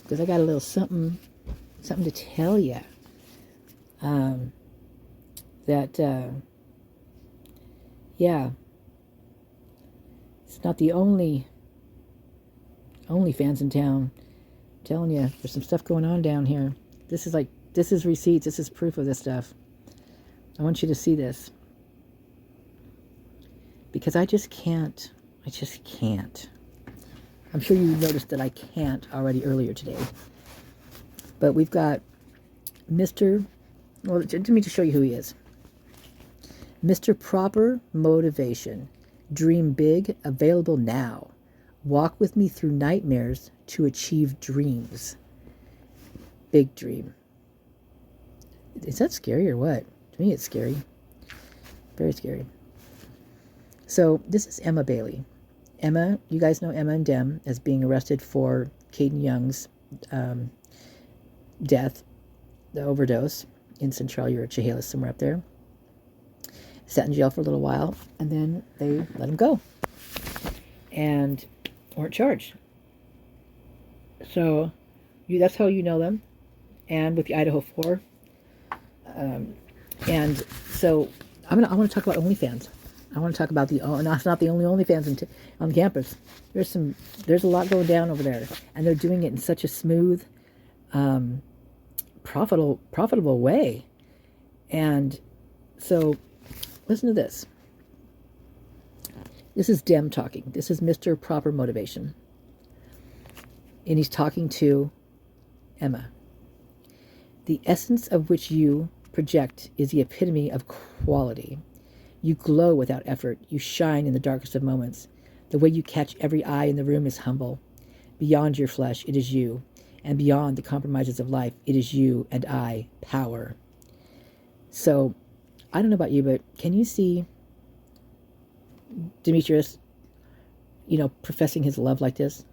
because I got a little something to tell you. That yeah, it's not the only fans in town. I'm telling you, there's some stuff going on down here. This is receipts. This is proof of this stuff. I want you to see this because I just can't. I'm sure you noticed that I can't already earlier today. But we've got Mr. Well, let me just show you who he is. Mr. Proper Motivation. Dream big, available now. Walk with me through nightmares to achieve dreams. Big dream. Is that scary or what? To me, it's scary. Very scary. So, this is Emma Bailey. Emma, you guys know Emma and Dem as being arrested for Caden Young's death, the overdose in Centralia or Chehalis, somewhere up there. Sat in jail for a little while, and then they let him go. And weren't charged. So, that's how you know them. And with the IDAHO4. And so, I want to talk about OnlyFans. I want to talk about it's not the only OnlyFans on campus. There's a lot going down over there, and they're doing it in such a smooth, profitable way. And so, listen to this. This is Dem talking. This is Mr. Proper Motivation, and he's talking to Emma. The essence of which you project is the epitome of quality. You glow without effort. You shine in the darkest of moments. The way you catch every eye in the room is humble. Beyond your flesh, it is you. And beyond the compromises of life, it is you and I, power. So, I don't know about you, but can you see Demetrius, professing his love like this?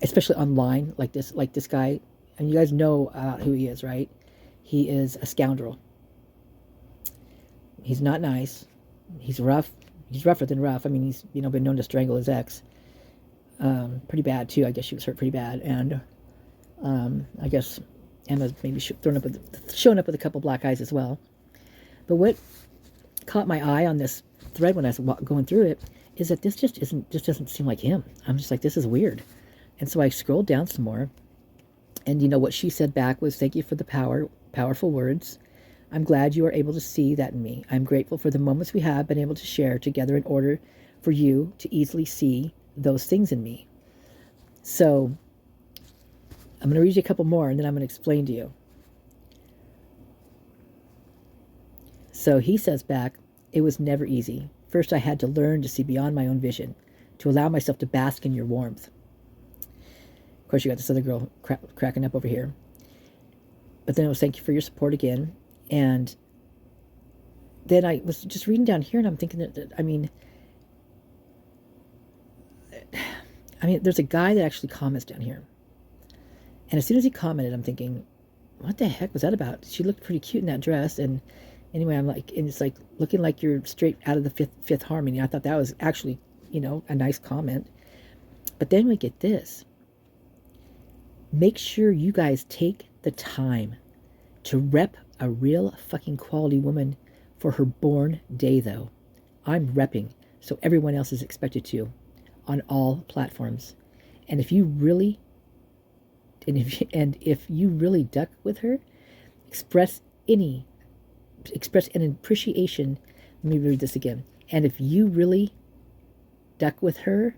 Especially online, like this guy. And you guys know who he is, right? He is a scoundrel. He's not nice. He's rough. He's rougher than rough. I mean, he's been known to strangle his ex. Pretty bad too. I guess she was hurt pretty bad, and I guess Emma's maybe showing up with a couple black eyes as well. But what caught my eye on this thread when I was going through it is that this just doesn't seem like him. I'm just like, this is weird. And so I scrolled down some more, and what she said back was, "Thank you for the powerful words. I'm glad you are able to see that in me. I'm grateful for the moments we have been able to share together in order for you to easily see those things in me." So I'm going to read you a couple more, and then I'm going to explain to you. So he says back, "It was never easy. First, I had to learn to see beyond my own vision, to allow myself to bask in your warmth." Of course, you got this other girl cracking up over here. But then it was, "Thank you for your support again." And then I was just reading down here, and I'm thinking that I mean, there's a guy that actually comments down here. And as soon as he commented, I'm thinking, what the heck was that about? She looked pretty cute in that dress. And anyway, I'm like, and it's like looking like you're straight out of the Fifth Harmony. I thought that was actually, a nice comment. But then we get this. Make sure you guys take the time to rep a real fucking quality woman for her born day, though. I'm repping, so everyone else is expected to, on all platforms. And if you really duck with her, express an appreciation. Let me read this again. And if you really duck with her,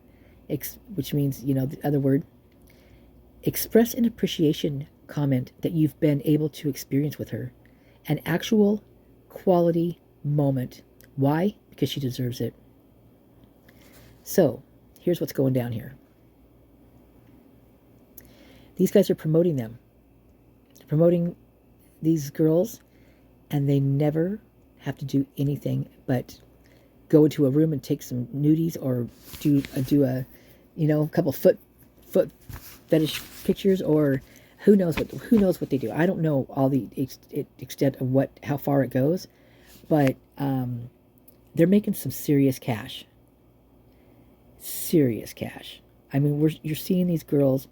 which means, the other word, express an appreciation comment that you've been able to experience with her. An actual quality moment. Why? Because she deserves it. So, here's what's going down here. These guys are promoting them. They're promoting these girls, and they never have to do anything but go into a room and take some nudies or do a couple foot fetish pictures, or who knows what they do. I don't know all the extent of how far it goes, but they're making some serious cash. Serious cash. I mean, you're seeing these girls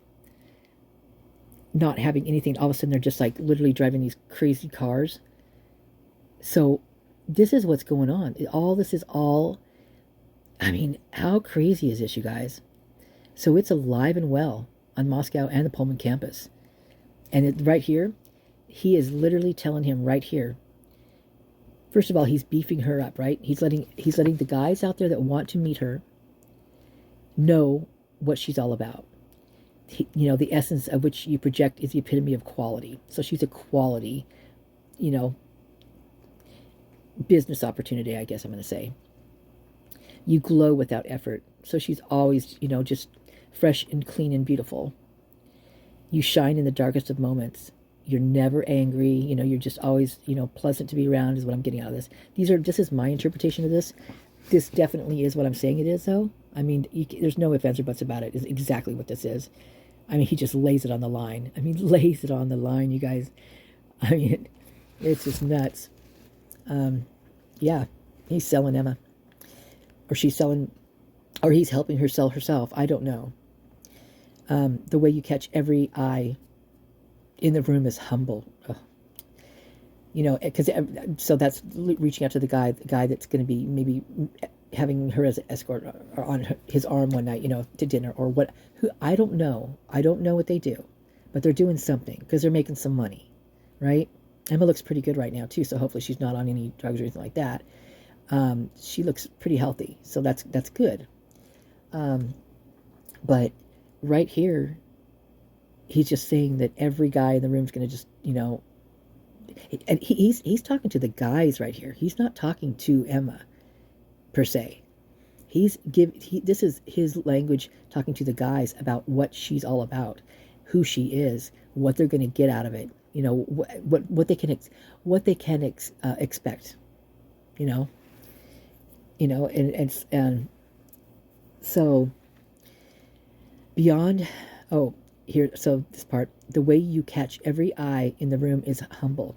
not having anything. All of a sudden, they're just like literally driving these crazy cars. So this is what's going on. All this is all, I mean, how crazy is this, you guys? So it's alive and well on Moscow and the Pullman campus. And right here, he is literally telling him right here. First of all, he's beefing her up, right? He's letting the guys out there that want to meet her know what she's all about. The essence of which you project is the epitome of quality. So she's a quality, business opportunity, I guess I'm going to say. You glow without effort. So she's always, just fresh and clean and beautiful. You shine in the darkest of moments. You're never angry. You're just always, pleasant to be around is what I'm getting out of this. This is my interpretation of this. This definitely is what I'm saying it is, though. I mean, there's no ifs, ands, or buts about it. It's exactly what this is. I mean, he just lays it on the line. Lays it on the line, you guys. It's just nuts. Yeah, he's selling Emma. Or she's selling, or he's helping her sell herself. I don't know. The way you catch every eye in the room is humble. Ugh. Because so that's reaching out to the guy that's going to be maybe having her as an escort or on his arm one night, to dinner or what. I don't know. I don't know what they do, but they're doing something because they're making some money, right? Emma looks pretty good right now too, so hopefully she's not on any drugs or anything like that. She looks pretty healthy, so that's good. But right here, he's just saying that every guy in the room is going to just, and he's talking to the guys right here. He's not talking to Emma, per se. This is his language talking to the guys about what she's all about, who she is, what they're going to get out of it, what they can expect, and so beyond. Oh, here, so this part, the way you catch every eye in the room is humble,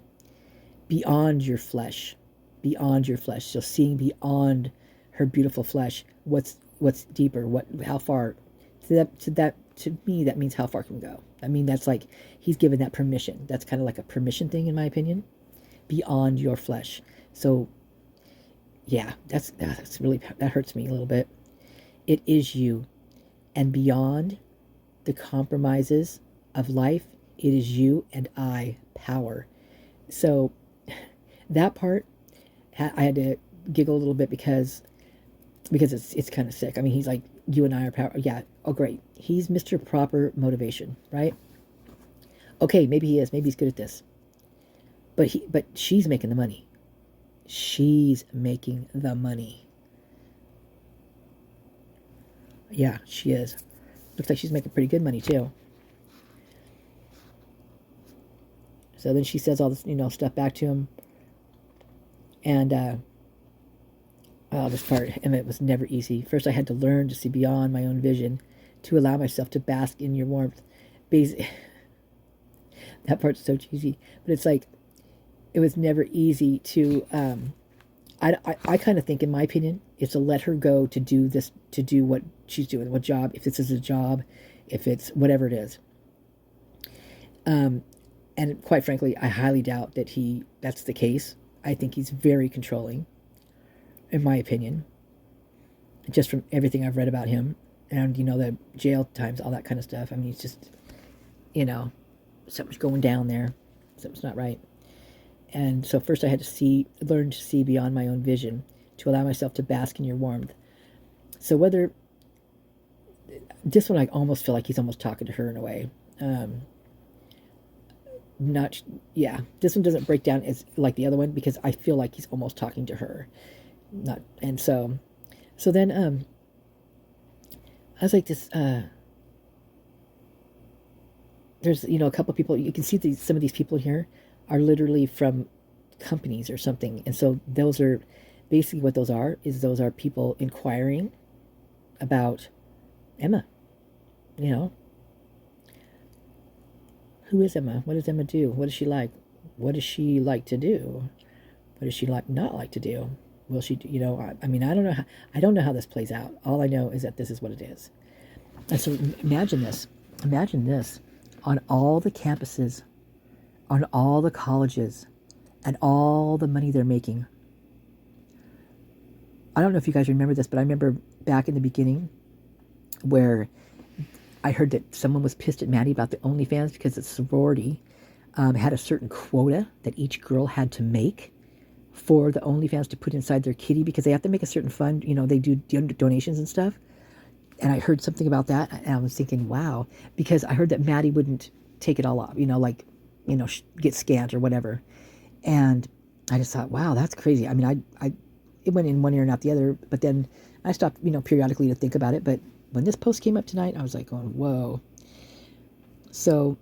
beyond your flesh. So seeing beyond her beautiful flesh, what's deeper, how far. To me, that means how far can we go. That's like he's given that permission. That's kind of like a permission thing, in my opinion. Beyond your flesh. So, yeah, that's really, that hurts me a little bit. It is you, and beyond the compromises of life, it is you and I power. So that part, I had to giggle a little bit because it's kind of sick. He's like, you and I are power. Yeah. Oh, great. He's Mr. Proper Motivation, right? Okay, maybe he is. Maybe he's good at this. But she's making the money. She's making the money. Yeah, she is. Looks like she's making pretty good money too. So then she says all this, stuff back to him. And this part, and it was never easy. First, I had to learn to see beyond my own vision, to allow myself to bask in your warmth. That part's so cheesy, but it's like it was never easy to. I kind of think, in my opinion, it's to let her go to do this, to do what she's doing, what job, if this is a job, if it's whatever it is. And quite frankly, I highly doubt that that's the case. I think he's very controlling, in my opinion, just from everything I've read about him and, the jail times, all that kind of stuff. It's just, something's going down there. Something's not right. And so first I had to learn to see beyond my own vision, to allow myself to bask in your warmth. So whether, this one I almost feel like he's almost talking to her in a way. This one doesn't break down as like the other one because I feel like he's almost talking to her. So then I was like this, there's, a couple of people, you can see some of these people here are literally from companies or something. And so those are basically what those are people inquiring about Emma, who is Emma? What does Emma do? What is she like? What does she like to do? What does she not like to do? Will she, I don't know how this plays out. All I know is that this is what it is. And so imagine this. Imagine this on all the campuses, on all the colleges, and all the money they're making. I don't know if you guys remember this, but I remember back in the beginning where I heard that someone was pissed at Maddie about the OnlyFans because the sorority had a certain quota that each girl had to make for the OnlyFans to put inside their kitty, because they have to make a certain fund. They do donations and stuff. And I heard something about that, and I was thinking, wow, because I heard that Maddie wouldn't take it all off, get scant or whatever. And I just thought, wow, that's crazy. I mean, it went in one ear and out the other, but then I stopped, periodically to think about it. But when this post came up tonight, I was like going, whoa. So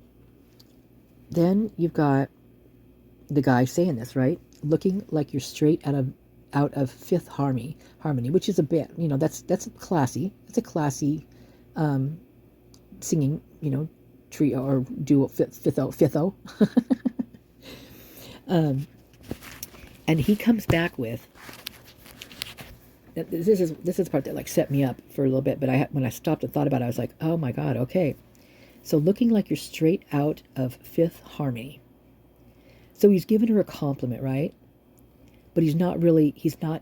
then you've got the guy saying this, right? Looking like you're straight out of Fifth Harmony, which is a bit, that's classy. It's a classy singing, trio or duo, fifth-o. And he comes back with, this is the part that like set me up for a little bit, but when I stopped and thought about it, I was like, oh my God, okay. So looking like you're straight out of Fifth Harmony. So he's giving her a compliment, right? But he's not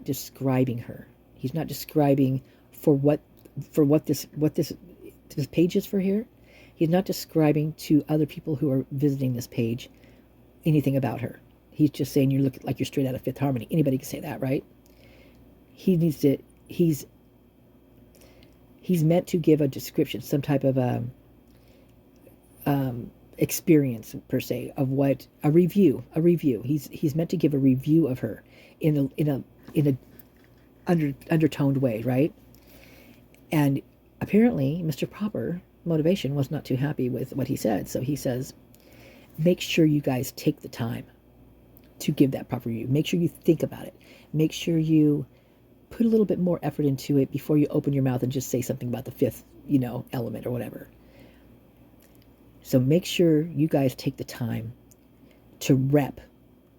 describing her. He's not describing for what this page is for here. He's not describing to other people who are visiting this page anything about her. He's just saying you look like you're straight out of Fifth Harmony. Anybody can say that, right? He's meant to give a description, some type of experience per se, of what a review. He's meant to give a review of her in a undertoned way, right? And apparently Mr. Proper Motivation was not too happy with what he said. So he says, make sure you guys take the time to give that proper review. Make sure you think about it. Make sure you put a little bit more effort into it before you open your mouth and just say something about the fifth, element or whatever. So make sure you guys take the time to rep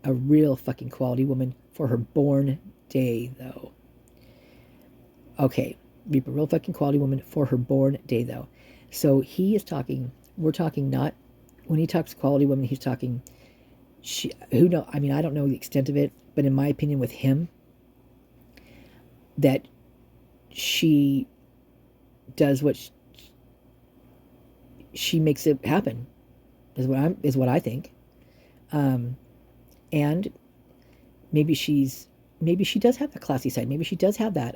a real fucking quality woman for her born day, though. Okay, rep a real fucking quality woman for her born day, though. So we're talking not, when he talks quality woman, he's talking, I don't know the extent of it, but in my opinion with him, that she does what she makes it happen, is what I think. And maybe she does have the classy side. Maybe she does have that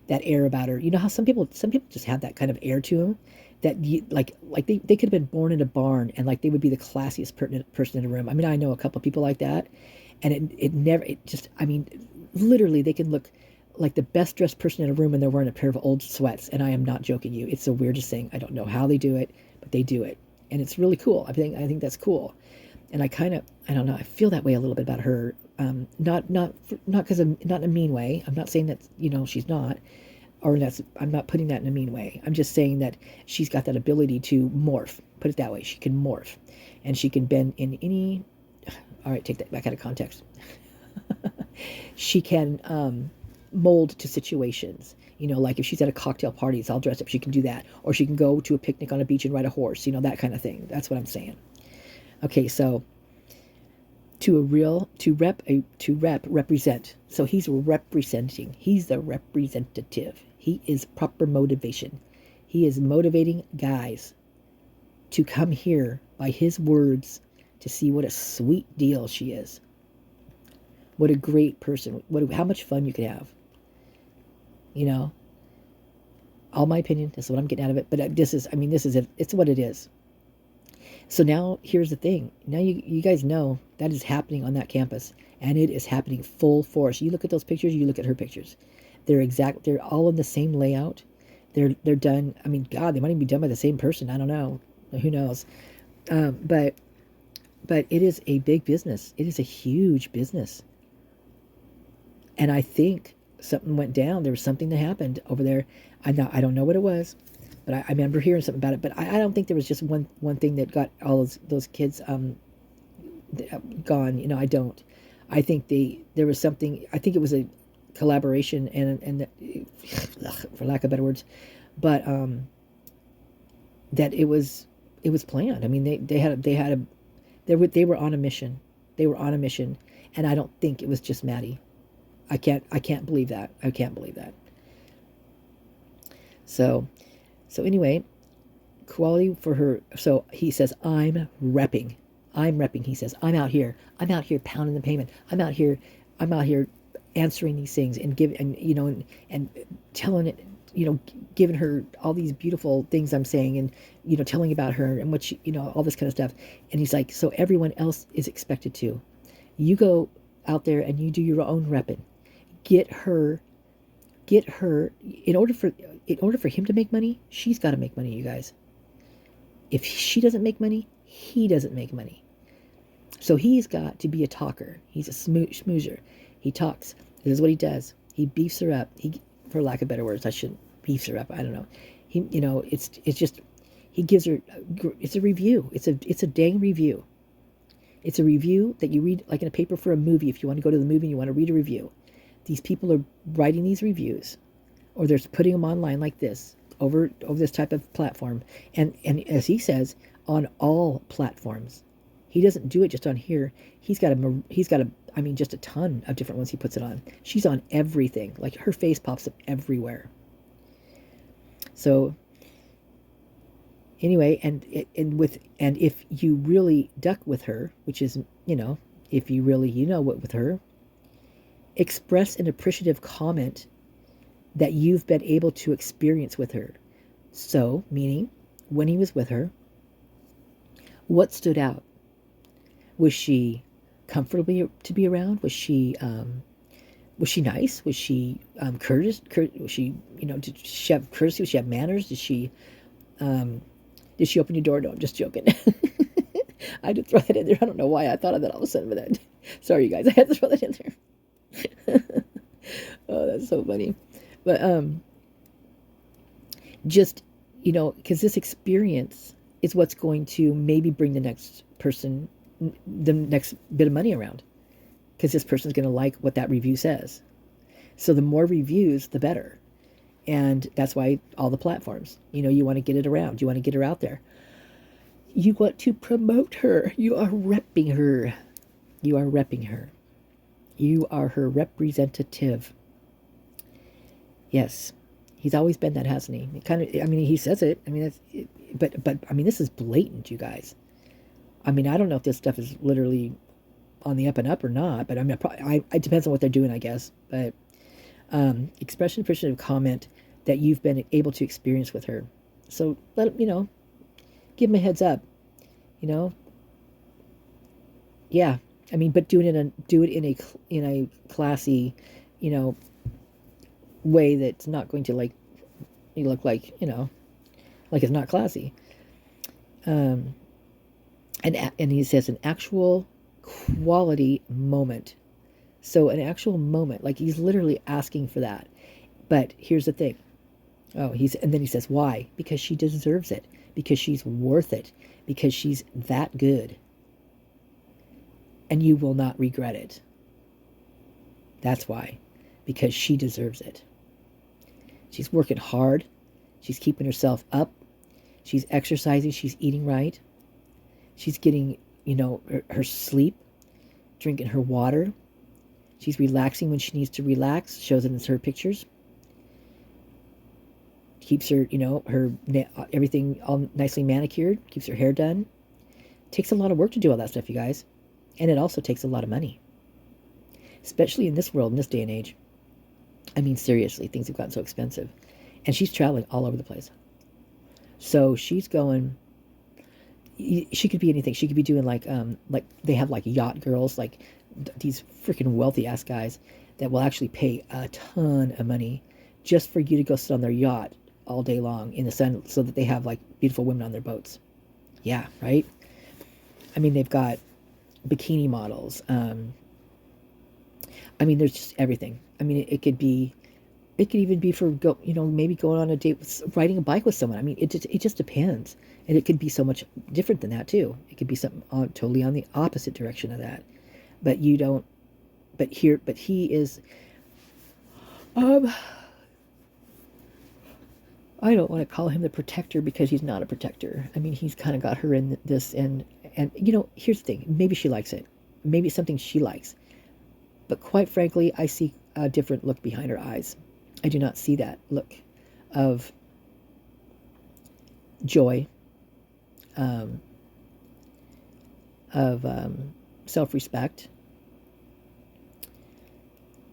that air about her. You know how some people just have that kind of air to them, that they could have been born in a barn and like they would be the classiest person in the room. I mean, I know a couple of people like that, and literally they can look like the best dressed person in a room and they're wearing a pair of old sweats. And I am not joking you. It's the weirdest thing. I don't know how they do it, but they do it. And it's really cool. I think that's cool. And I don't know, I feel that way a little bit about her. Not because not in a mean way. I'm not saying that, she's not, I'm not putting that in a mean way. I'm just saying that she's got that ability to morph. Put it that way. She can morph, and she can bend in any, all right, take that back out of context. She can, mold to situations, like if she's at a cocktail party, it's all dressed up, she can do that, or she can go to a picnic on a beach and ride a horse, that kind of thing. That's what I'm saying. Okay, so represent. So he's representing. He's the representative. He is proper motivation. He is motivating guys to come here by his words to see what a sweet deal she is. What a great person. How much fun you could have. All my opinion. This is what I'm getting out of it. But this is it. It's what it is. So now here's the thing. Now you guys know that is happening on that campus, and it is happening full force. You look at those pictures, you look at her pictures. They're all in the same layout. They're done. I mean, God, they might even be done by the same person. I don't know. Who knows? But it is a big business. It is a huge business. And I think something went down. There was something that happened over there. I don't know what it was, but I remember hearing something about it. But I don't think there was just one thing that got all those kids gone. I don't. I think there was something. I think it was a collaboration and for lack of better words, but that it was planned. I mean, they were on a mission. They were on a mission, and I don't think it was just Maddie. I can't believe that. I can't believe that. So anyway, quality for her. So he says, I'm repping. He says, I'm out here pounding the pavement. I'm out here answering these things and and telling it, giving her all these beautiful things I'm saying, and telling about her and what she, all this kind of stuff. And he's like, so everyone else is expected to. You go out there and you do your own repping. Get her. In order for him to make money, she's got to make money, you guys. If she doesn't make money, he doesn't make money. So he's got to be a talker. He's a schmoozer. He talks. This is what he does. He beefs her up. For lack of better words, I shouldn't beefs her up. I don't know. It's just, he gives her. It's a review. It's a dang review. It's a review that you read like in a paper for a movie. If you want to go to the movie and you want to read a review, these people are writing these reviews, or they're putting them online like this over this type of platform, and as he says, on all platforms. He doesn't do it just on here. He's got I mean, just a ton of different ones he puts it on. She's on everything. Like, her face pops up everywhere. So anyway, and if you really duck with her, which is, if you really, what with her, express an appreciative comment that you've been able to experience with her. So, meaning, when he was with her, what stood out? Was she comfortable to be around? Was she nice? Was she courteous? Was she, did she have courtesy? Did she have manners? Did she open your door? No, I'm just joking. I had to throw that in there. I don't know why I thought of that all of a sudden, but that, sorry you guys, I had to throw that in there. Oh, that's so funny. But just, because this experience is what's going to maybe bring the next person the next bit of money around, because this person's going to like what that review says. So the more reviews, the better. And that's why all the platforms, you want to get it around. You want to get her out there. You want to promote her. You are repping her. You are repping her. You are her representative. Yes. He's always been that, hasn't he? He says it. But this is blatant, you guys. I don't know if this stuff is literally on the up and up or not, but it depends on what they're doing, I guess. But expression appreciative comment that you've been able to experience with her. So let him, give him a heads up, Yeah, but do it in a classy, way that's not going to you look like it's not classy. And he says an actual quality moment. So an actual moment, like he's literally asking for that. But here's the thing. And then he says, why? Because she deserves it. Because she's worth it. Because she's that good. And you will not regret it. That's why. Because she deserves it. She's working hard. She's keeping herself up. She's exercising. She's eating right. She's getting, her sleep, drinking her water. She's relaxing when she needs to relax. Shows it in her pictures. Keeps her, everything all nicely manicured. Keeps her hair done. Takes a lot of work to do all that stuff, you guys. And it also takes a lot of money. Especially in this world, in this day and age. Seriously, things have gotten so expensive. And she's traveling all over the place. So she's going... She could be anything. She could be doing like they have like yacht girls, like these freaking wealthy ass guys that will actually pay a ton of money just for you to go sit on their yacht all day long in the sun, so that they have like beautiful women on their boats. Yeah, right. They've got bikini models. There's just everything. It could even be for maybe going on a date, riding a bike with someone. It just depends. And it could be so much different than that too. It could be something totally on the opposite direction of that. But you don't. But he is. I don't want to call him the protector because he's not a protector. I mean, he's kind of got her in this, and here's the thing. Maybe she likes it. Maybe it's something she likes. But quite frankly, I see a different look behind her eyes. I do not see that look of joy, um, of self-respect.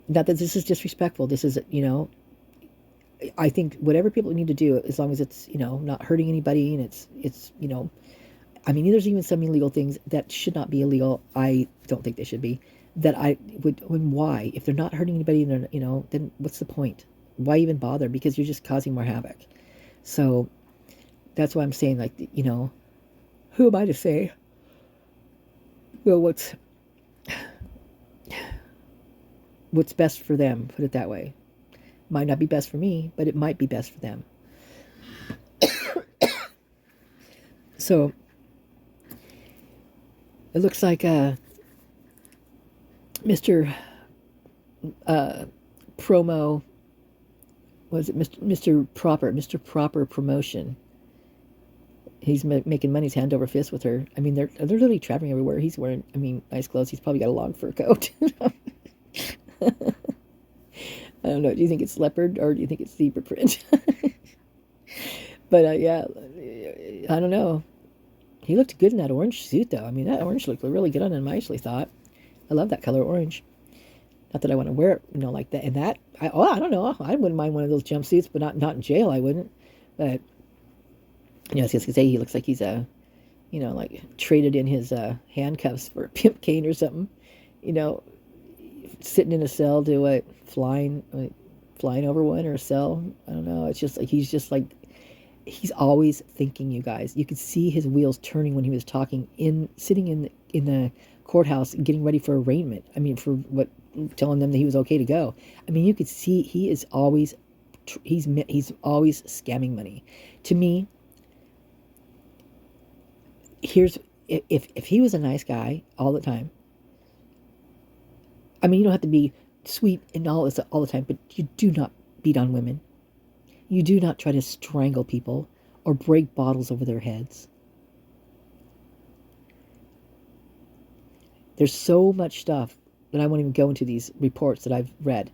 Not that this is disrespectful. This is, I think whatever people need to do, as long as it's, not hurting anybody, and it's, I mean, there's even some illegal things that should not be illegal. I don't think they should be. That I would, why? If they're not hurting anybody, then what's the point? Why even bother? Because you're just causing more havoc. So that's why I'm saying, like, who am I to say? Well, what's best for them? Put it that way. Might not be best for me, but it might be best for them. So it looks like Mr. Promo, was it Mr. Proper Promotion? He's making money hand over fist with her. I mean, they're literally traveling everywhere. He's wearing, nice clothes. He's probably got a long fur coat. I don't know. Do you think it's leopard or do you think it's zebra print? But yeah, I don't know. He looked good in that orange suit, though. I mean, that orange looked really good on him, I actually thought. I love that color orange. Not that I want to wear it, like that. And that, I don't know. I wouldn't mind one of those jumpsuits, but not in jail, I wouldn't. But, I was just going to say, he looks like he's, like traded in his handcuffs for a pimp cane or something. Sitting in a cell to flying over one, or a cell. I don't know. It's just like, he's always thinking, you guys. You could see his wheels turning when he was talking, sitting in the courthouse getting ready for arraignment. I mean, telling them that he was okay to go. I mean, you could see he is always, he's always scamming money. To me, if he was a nice guy all the time, I mean, you don't have to be sweet and all this all the time, but you do not beat on women. You do not try to strangle people or break bottles over their heads. There's so much stuff that I won't even go into these reports that I've read,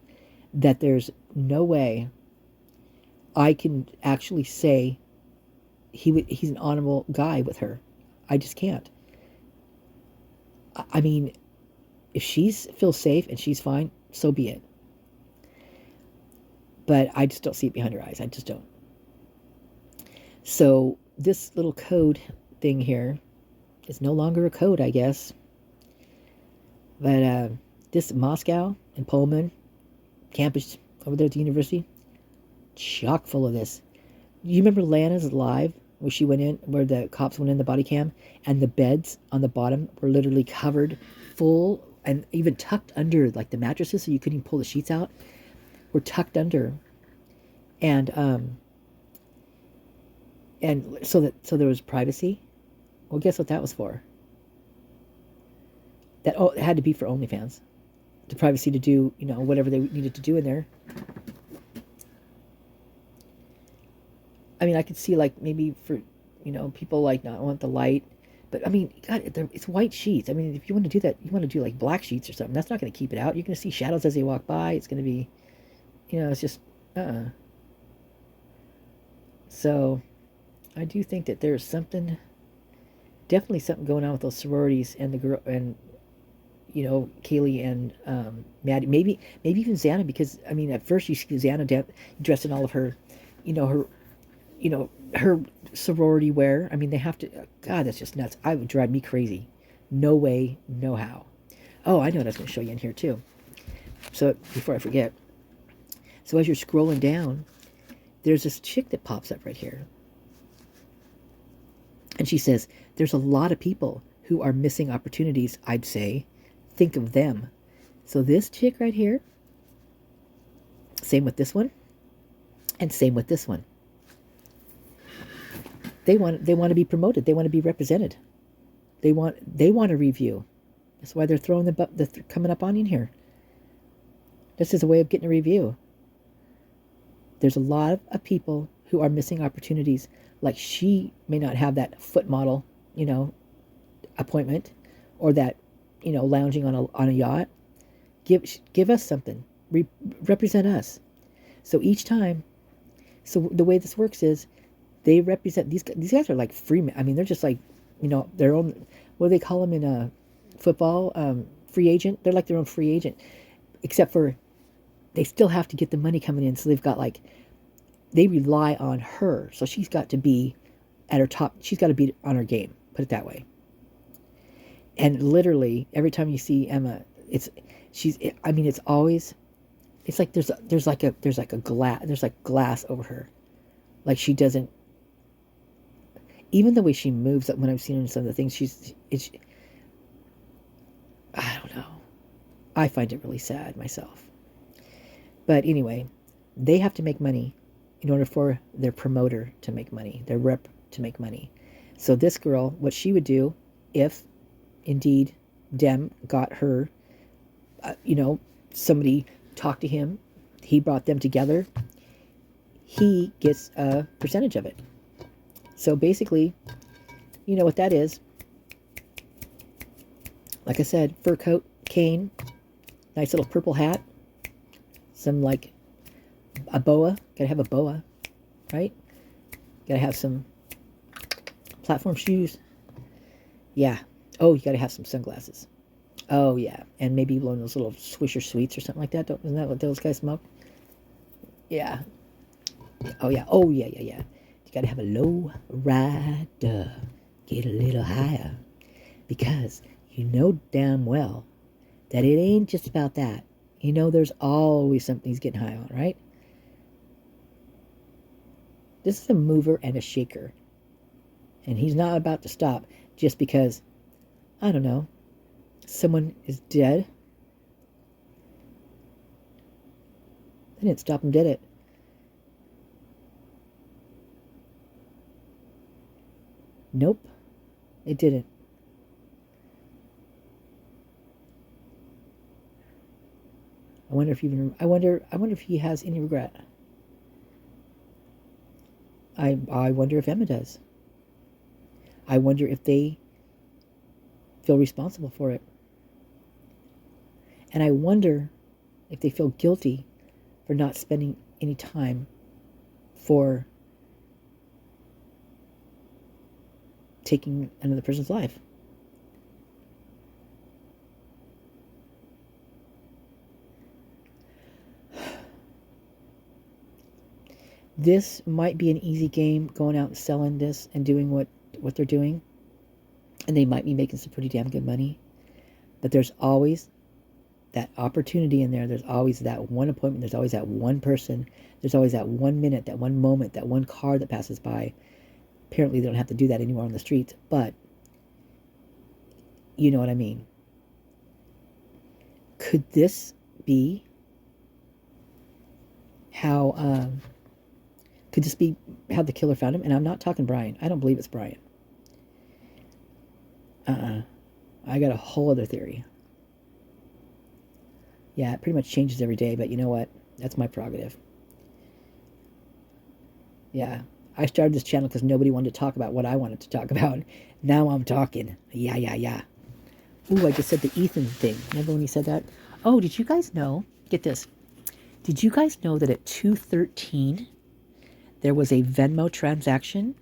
that there's no way I can actually say he's an honorable guy with her. I just can't. I mean, if she feels safe and she's fine, so be it. But I just don't see it behind her eyes. I just don't. So this little code thing here is no longer a code, I guess. But this Moscow and Pullman campus over there at the university, chock full of this. You remember Lana's Live, where she went in, where the cops went in the body cam, and the beds on the bottom were literally covered full and even tucked under, like the mattresses, so you couldn't even pull the sheets out, were tucked under. And so there was privacy. Well, guess what that was for? It had to be for OnlyFans. The privacy to do, whatever they needed to do in there. I mean, I could see, like, maybe for, people, like, not want the light. But, I mean, God, it's white sheets. I mean, if you want to do that, you want to do, like, black sheets or something. That's not going to keep it out. You're going to see shadows as they walk by. It's going to be, it's just, So, I do think that there's definitely something going on with those sororities and the girl, and, Kaylee and Maddie. Maybe even Xana, because, I mean, at first you see Xana dressed in all of her, her sorority wear. I mean, they have to, God, that's just nuts. I would drive me crazy. No way, no how. Oh, I know what I was going to show you in here too. So, before I forget. So as you're scrolling down, there's this chick that pops up right here. And she says, there's a lot of people who are missing opportunities, I'd say. Think of them. So this chick right here, same with this one, and same with this one. They want to be promoted. They want to be represented. They want a review. That's why they're throwing they're coming up on in here. This is a way of getting a review. There's a lot of people who are missing opportunities. Like she may not have that foot model, appointment, or that, lounging on a yacht. Give us something. Represent us. So each time, so the way this works is they represent these guys are like free. I mean, they're just like, their own. What do they call them in football? Free agent. They're like their own free agent, except for they still have to get the money coming in. So they've got like, they rely on her. So she's got to be at her top. She's got to be on her game. Put it that way. And literally every time you see Emma, it's always, it's like there's like glass over her. Like she doesn't, even the way she moves, when I've seen her in some of the things, I don't know. I find it really sad myself. But anyway, they have to make money in order for their promoter to make money, their rep to make money. So this girl, what she would do, if indeed Dem got her, somebody talked to him, he brought them together, he gets a percentage of it. So basically, you know what that is. Like I said, fur coat, cane, nice little purple hat, some like a boa. Gotta have a boa, right? Gotta have some platform shoes. Yeah. Oh, you gotta have some sunglasses. Oh, yeah. And maybe one of those little Swisher Sweets or something like that. Isn't that what those guys smoke? Yeah. Oh, yeah. Oh, yeah. You gotta have a low rider. Get a little higher. Because you know damn well that it ain't just about that. There's always something he's getting high on, right? This is a mover and a shaker. And he's not about to stop just because, I don't know, someone is dead. They didn't stop him, did it? Nope, it didn't. I wonder if he has any regret. I wonder if Emma does. I wonder if they feel responsible for it. And I wonder if they feel guilty for not spending any time for taking another person's life. This might be an easy game, going out and selling this and doing what they're doing. And they might be making some pretty damn good money. But there's always that opportunity in there. There's always that one appointment. There's always that one person. There's always that 1 minute, that one moment, that one car that passes by. Apparently they don't have to do that anymore on the streets. But you know what I mean. Could this be how... Could this be how the killer found him? And I'm not talking Brian. I don't believe it's Brian. I got a whole other theory. Yeah, it pretty much changes every day, but you know what? That's my prerogative. Yeah, I started this channel because nobody wanted to talk about what I wanted to talk about. Now I'm talking. Yeah. Ooh, I just said the Ethan thing. Remember when he said that? Oh, did you guys know? Get this. Did you guys know that at 2:13... there was a Venmo transaction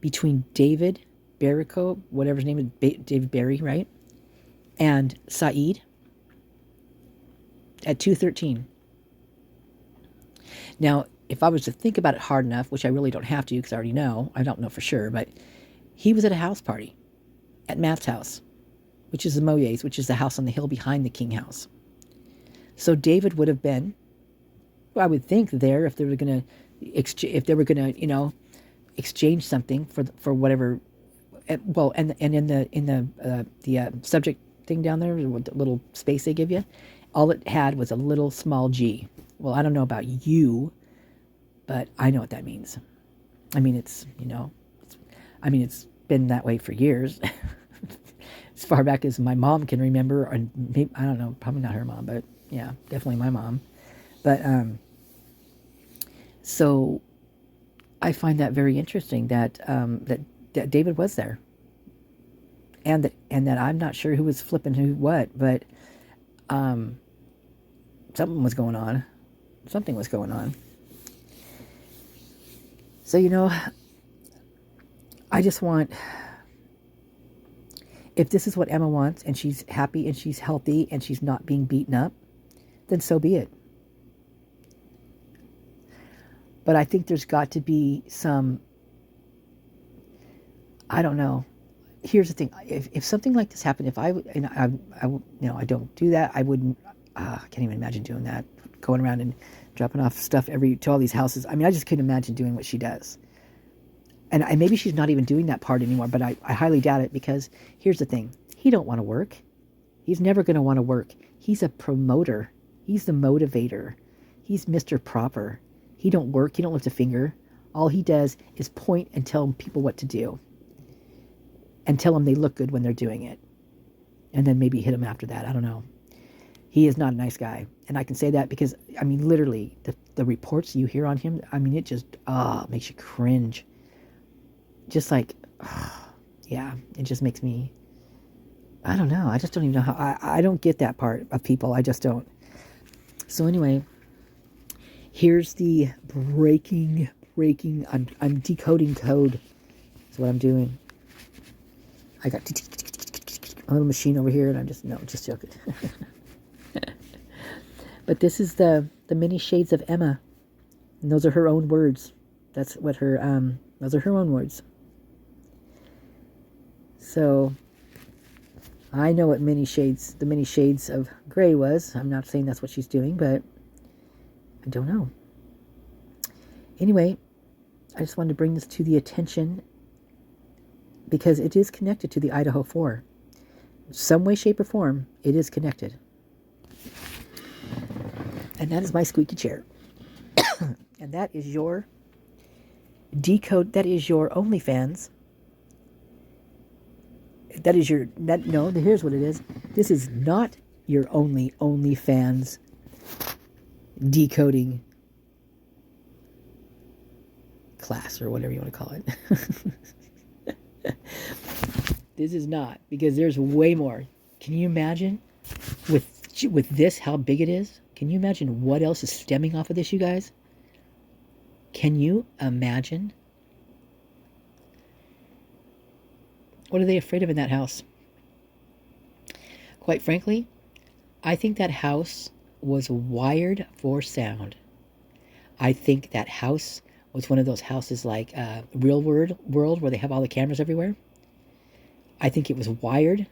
between David Barrico, whatever his name is, David Barry, right? And Saeed at 2:13. Now, if I was to think about it hard enough, which I really don't have to because I already know, I don't know for sure, but he was at a house party at Matt's house, which is the Moyes, which is the house on the hill behind the King house. So David would have been, well, I would think there if they were going to exchange something for whatever. Well, and in the subject thing down there, the little space they give you, all it had was a little small g. Well, I don't know about you, but I know what that means. I mean, it's been that way for years, as far back as my mom can remember, and maybe, I don't know, probably not her mom, but yeah, definitely my mom. But so I find that very interesting that that David was there, and that I'm not sure who was flipping who what, but um, something was going on. Something was going on. So I just want, if this is what Emma wants, and she's happy and she's healthy and she's not being beaten up, then so be it. But I think there's got to be some, I don't know. Here's the thing: if something like this happened, if I I don't do that. I wouldn't. I can't even imagine doing that. Going around and dropping off stuff to all these houses. I mean, I just couldn't imagine doing what she does. And maybe she's not even doing that part anymore. But I highly doubt it, because here's the thing: he don't want to work. He's never going to want to work. He's a promoter. He's the motivator. He's Mr. Proper. He don't work. He don't lift a finger. All he does is point and tell people what to do. And tell them they look good when they're doing it. And then maybe hit them after that. I don't know. He is not a nice guy. And I can say that because, I mean, literally, the reports you hear on him, I mean, it just, makes you cringe. Just like, yeah, it just makes me, I don't know. I just don't even know how, I don't get that part of people. I just don't. So anyway, here's the breaking, I'm decoding code. That's what I'm doing. I got a little machine over here, and I'm just joking. But this is the many shades of Emma, and those are her own words. That's what those are her own words. So I know what the many shades of gray was. I'm not saying that's what she's doing, but I don't know. Anyway, I just wanted to bring this to the attention, because it is connected to the IDAHO4. Some way, shape, or form, it is connected. And that is my squeaky chair. And that is your that is your OnlyFans. Here's what it is. This is not your OnlyFans decoding class, or whatever you want to call it. This is not, because there's way more. Can you imagine with this how big it is? Can you imagine what else is stemming off of this, you guys? Can you imagine? What are they afraid of in that house? Quite frankly, I think that house was wired for sound. I think that house was one of those houses like Real World where they have all the cameras everywhere. I think it was wired.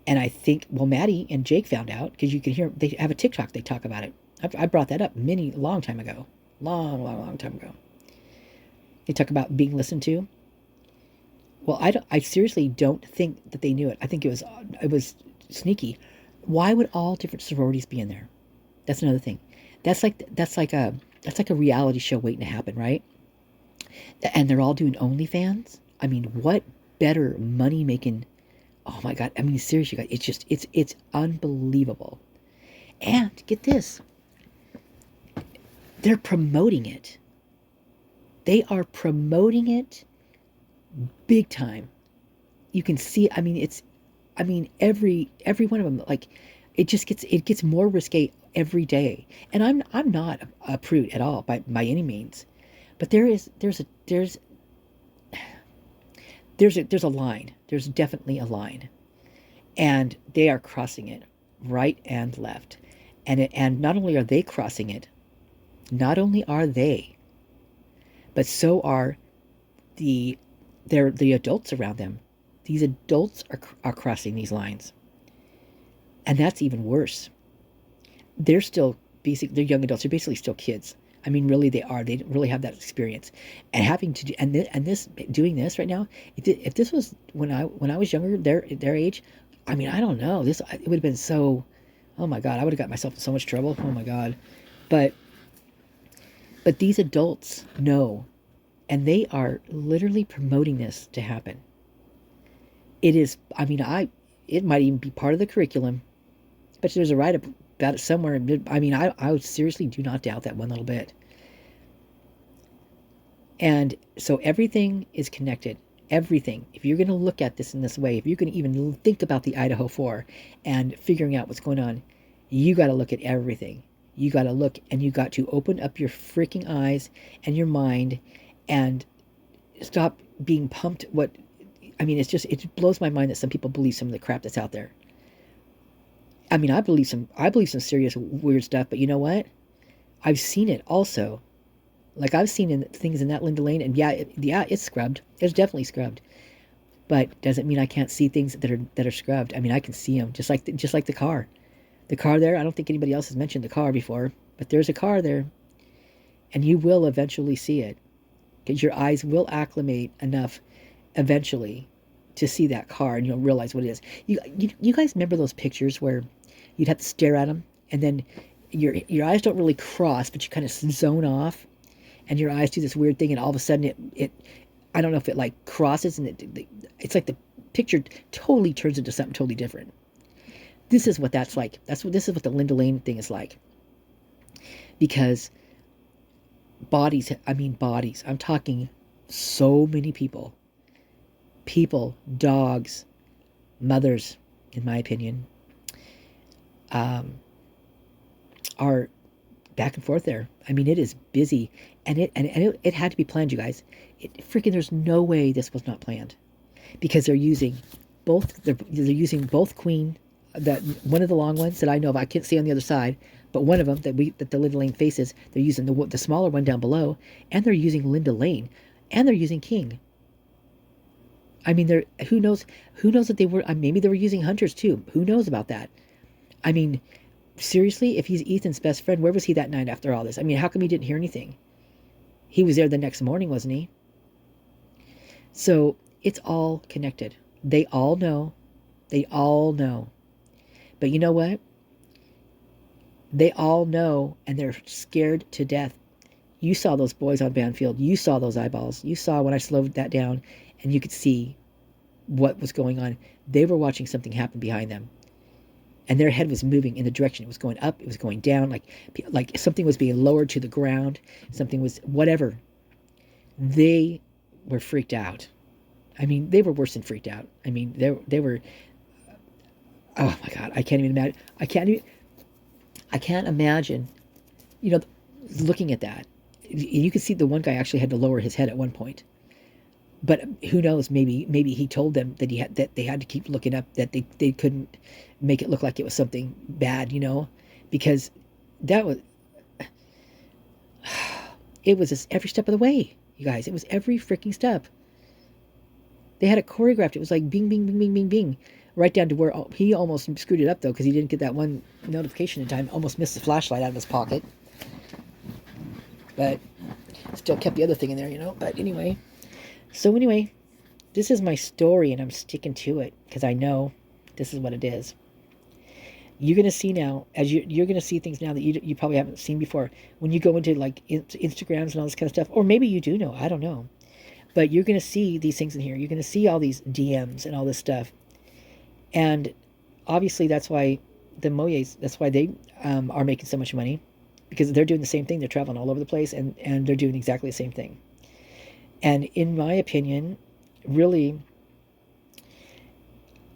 And I think, well, Maddie and Jake found out, because you can hear, they have a TikTok, they talk about it. I brought that up long time ago. Long time ago. They talk about being listened to. Well, I seriously don't think that they knew it. I think it was sneaky. Why would all different sororities be in there? That's another thing. That's like a reality show waiting to happen, right? And they're all doing OnlyFans. I mean, what better money making? Oh my God! I mean, seriously, guys, it's unbelievable. And get this, they're promoting it. They are promoting it big time. You can see. I mean, every one of them, like, it gets more risque every day. And I'm not a prude at all by any means, but there's a line. There's definitely a line, and they are crossing it right and left. And not only are they crossing it, but so are the adults around them. These adults are crossing these lines, and that's even worse. They're still they're young adults. They're basically still kids. I mean, really, they are. They don't really have that experience, and having to do doing this right now. If this was when I was younger, their age, I mean, I don't know. It would have been so. Oh my God, I would have got myself in so much trouble. Oh my God, but these adults know, and they are literally promoting this to happen. It is. I mean, it might even be part of the curriculum. But there's a write-up about it somewhere. I mean, I seriously do not doubt that one little bit. And so everything is connected. Everything. If you're going to look at this in this way, if you're going to even think about the Idaho 4 and figuring out what's going on, you got to look at everything. You got to look, and you got to open up your freaking eyes and your mind and stop being pumped. It blows my mind that some people believe some of the crap that's out there. I mean, I believe some serious weird stuff, but you know what? I've seen it also. Like, I've seen things in that Linda Lane, and it's scrubbed. It's definitely scrubbed. But doesn't mean I can't see things that are scrubbed. I mean, I can see them, just like the car. The car there, I don't think anybody else has mentioned the car before, but there's a car there. And you will eventually see it. Because your eyes will acclimate enough eventually to see that car, and you'll realize what it is. You guys remember those pictures where you'd have to stare at them, and then your eyes don't really cross, but you kind of zone off, and your eyes do this weird thing, and all of a sudden it I don't know if it like crosses, and it's like the picture totally turns into something totally different. This is what that's like. This is what the Linda Lane thing is like. Because bodies, I'm talking so many people, dogs, mothers, in my opinion, are back and forth there. I mean, it is busy, and it had to be planned, you guys. There's no way this was not planned, because they're using both queen, that one of the long ones that I know of. I can't see on the other side, but one of them that the Linda Lane faces, they're using the smaller one down below, and they're using Linda Lane, and they're using King. I mean, who knows that they were, maybe they were using hunters too. Who knows about that? I mean, seriously, if he's Ethan's best friend, where was he that night after all this? I mean, how come he didn't hear anything? He was there the next morning, wasn't he? So it's all connected. They all know. But you know what? They all know, and they're scared to death. You saw those boys on Banfield. You saw those eyeballs. You saw when I slowed that down, and you could see what was going on. They were watching something happen behind them. And their head was moving in the direction. It was going up. It was going down. Like something was being lowered to the ground. Something was, whatever. They were freaked out. I mean, they were worse than freaked out. I mean, they were, oh my God, I can't even imagine. I can't imagine, looking at that. You could see the one guy actually had to lower his head at one point. But who knows? Maybe he told them that they had to keep looking up, that they couldn't make it look like it was something bad, because that was, it was just every step of the way, you guys. It was every freaking step. They had it choreographed. It was like bing, bing, bing, bing, bing, bing, right down to where he almost screwed it up though, because he didn't get that one notification in time. Almost missed the flashlight out of his pocket, but still kept the other thing in there, But anyway. So anyway, this is my story, and I'm sticking to it because I know this is what it is. You're going to see now, as you're going to see things now that you probably haven't seen before. When you go into like Instagrams and all this kind of stuff, or maybe you do know, I don't know. But you're going to see these things in here. You're going to see all these DMs and all this stuff. And obviously that's why the Moyes, that's why they are making so much money, because they're doing the same thing. They're traveling all over the place, and they're doing exactly the same thing. And in my opinion, really,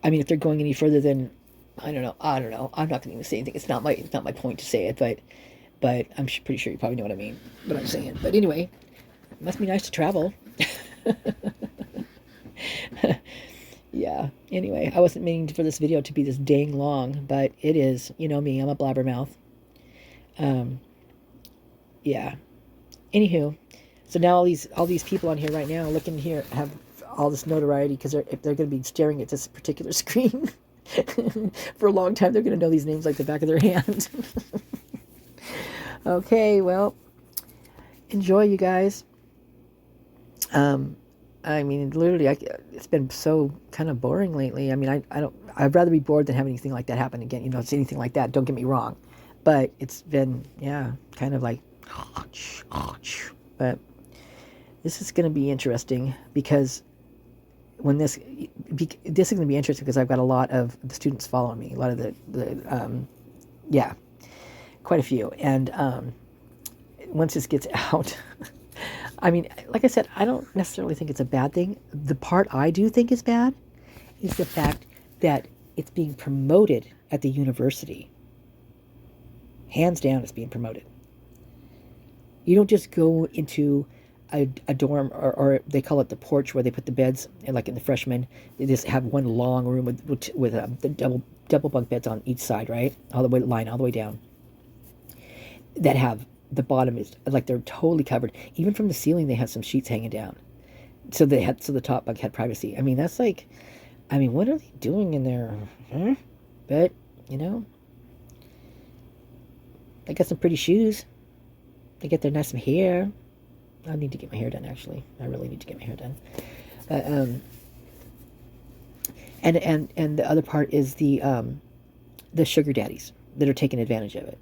I mean, if they're going any further than, I don't know. I'm not going to even say anything. It's not my point to say it, but I'm pretty sure you probably know what I mean, what I'm saying. But anyway, it must be nice to travel. Yeah. Anyway, I wasn't meaning for this video to be this dang long, but it is. You know me, I'm a blabbermouth. Yeah. Anywho. So now all these people on here right now looking here have all this notoriety, because if they're going to be staring at this particular screen for a long time, they're going to know these names like the back of their hand. Okay, well, enjoy, you guys. I mean, literally, it's been so kind of boring lately. I mean, I'd rather be bored than have anything like that happen again. It's anything like that. Don't get me wrong, but it's been, kind of like, but. This is going to be interesting, because when this is going to be interesting because I've got a lot of the students following me, a lot of quite a few. And once this gets out, I mean, like I said, I don't necessarily think it's a bad thing. The part I do think is bad is the fact that it's being promoted at the university. Hands down, it's being promoted. You don't just go into a dorm, or they call it the porch, where they put the beds, and like in the freshmen, they just have one long room with the double bunk beds on each side, right? All the way line all the way down. That have the bottom is like they're totally covered. Even from the ceiling, they have some sheets hanging down. So the top bunk had privacy. I mean, that's like, I mean, what are they doing in there? Huh? But you know, they got some pretty shoes. They get their nice hair. I need to get my hair done, actually. I really need to get my hair done. And the other part is the sugar daddies that are taking advantage of it.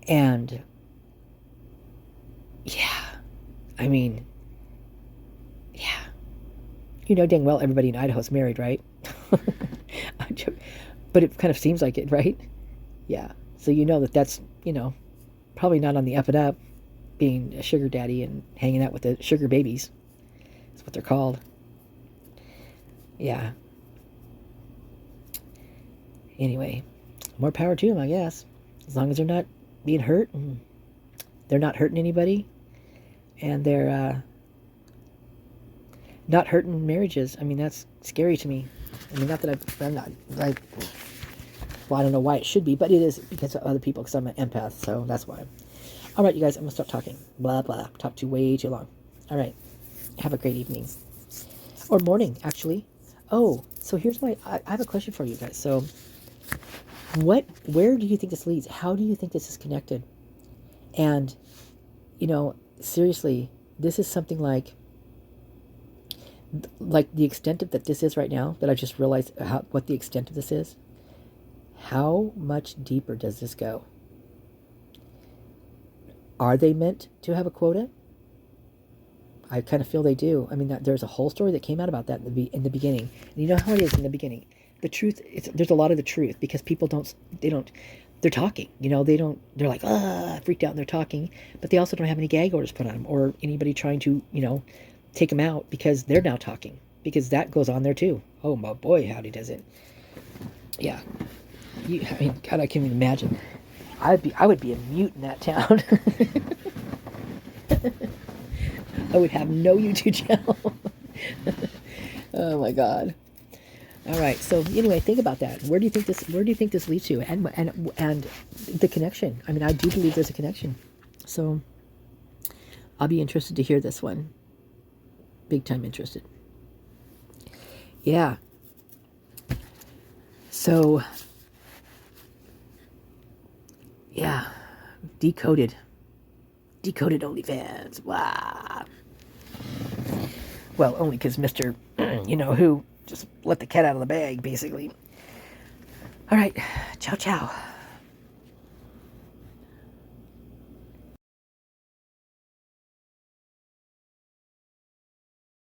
And yeah, I mean, yeah, you know dang well everybody in Idaho is married, right? But it kind of seems like it, right? Yeah. So you know that's, you know, probably not on the up and up, being a sugar daddy and hanging out with the sugar babies. That's what they're called. Yeah. Anyway, more power to them, I guess. As long as they're not being hurt, and they're not hurting anybody, and they're not hurting marriages. I mean, that's scary to me. I mean, not that I'm not, like, well, I don't know why it should be, but it is because of other people, because I'm an empath, so that's why. All right, you guys, I'm going to stop talking. Blah, blah. Talked way too long. All right. Have a great evening. Or morning, actually. Oh, so here's I have a question for you guys. So, where do you think this leads? How do you think this is connected? And, you know, seriously, this is something like the extent of that this is right now, that I just realized what the extent of this is. How much deeper does this go? Are they meant to have a quota? I kind of feel they do. I mean, there's a whole story that came out about that in the beginning. And you know how it is in the beginning. The truth, there's a lot of the truth, because people they're talking, you know, they're like, freaked out, and they're talking, but they also don't have any gag orders put on them, or anybody trying to, you know, take them out, because they're now talking, because that goes on there too. Oh my boy, howdy does it. Yeah. I mean, God, I can't even imagine. I would be a mute in that town. I would have no YouTube channel. Oh my God. All right. So anyway, think about that. Where do you think this leads to? And the connection. I mean, I do believe there's a connection. So I'll be interested to hear this one. Big time interested. Yeah. So yeah, decoded OnlyFans. Wow. Well, only because Mr. You know who just let the cat out of the bag, basically. All right. Ciao, ciao.